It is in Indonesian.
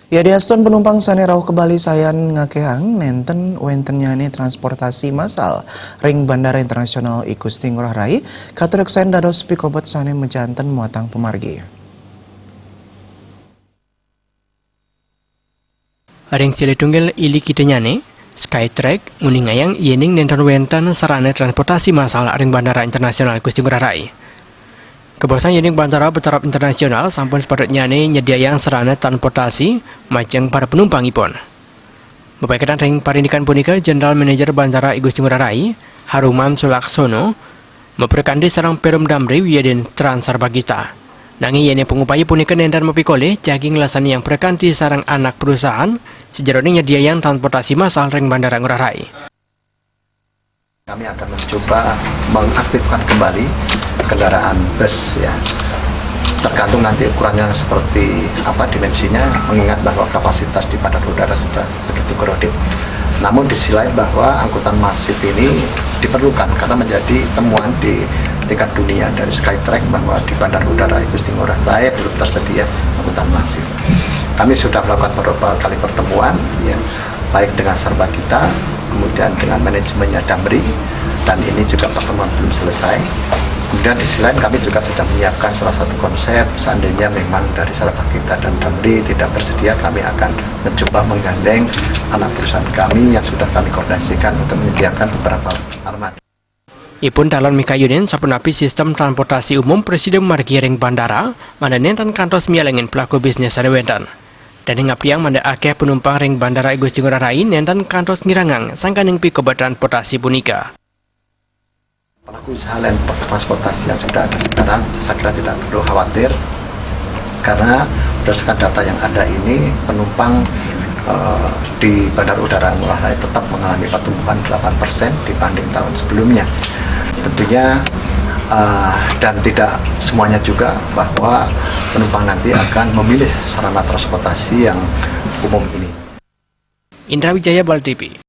Ya diaston penumpang sane rauh ke Bali sayan ngakehang nenten wentennyane transportasi massal ring Bandara Internasional I Gusti Ngurah Rai katereksen dados pikobot sane mejanten muatang pemargi. Ring Ciletunggil ili kitanyane Skytrack nguningayang yening nenten wenten sarana transportasi massal ring Bandara Internasional Gusti Ngurah Rai. Kebosan yening bandara bertaraf internasional sampun sepadatnyane nyediayang sarana transportasi maceng para penumpangipun. Bapakatan ring parindikan punika Jenderal Manajer Bandara I Gusti Ngurah Rai Haruman Sulaksono memperkandi sarang Perum Damri Wiyaden Transarbagita. Nanging yene pengupaya punika nenten mapikole jaging lasani yang perkanti sarang anak perusahaan sejarone nyediayang transportasi massal ring Bandara Ngurah Rai. Kami akan mencoba mengaktifkan kembali kendaraan bus ya. Tergantung nanti ukurannya seperti apa dimensinya, mengingat bahwa kapasitas di bandar udara sudah begitu crowded. Namun di sisi lain bahwa angkutan masif ini diperlukan karena menjadi temuan di tingkat dunia dari Skytrack bahwa di bandar udara I Gusti Ngurah Rai belum tersedia angkutan masif. Kami sudah melakukan beberapa kali pertemuan ya, baik dengan Sarbagita, kemudian dengan manajemennya Damri, dan ini juga pertemuan belum selesai. Kemudian di sisi lain kami juga sudah menyiapkan salah satu konsep, seandainya memang dari Sarbagita dan Damri tidak bersedia, kami akan mencoba menggandeng anak perusahaan kami yang sudah kami koordinasikan untuk menyediakan beberapa armada. Ipun talon mikayunin sapunapi sistem transportasi umum Presiden margi ring bandara mana nenten kantos mialengin pelaku bisnis sadewentan. Dan hingga priang manda akeh penumpang ring Bandara I Gusti Ngurah Rai nenten kantos ngirangang sangkaning pikobat transportasi punika. Pelaku usaha lain transportasi yang sudah ada sekarang, saya kira tidak perlu khawatir karena berdasarkan data yang ada ini penumpang di Bandar Udara Ngurah Rai tetap mengalami pertumbuhan 8% dibanding tahun sebelumnya. Tentunya dan tidak semuanya juga bahwa penumpang nanti akan memilih sarana transportasi yang umum ini. Indra Wijaya, Bal TV.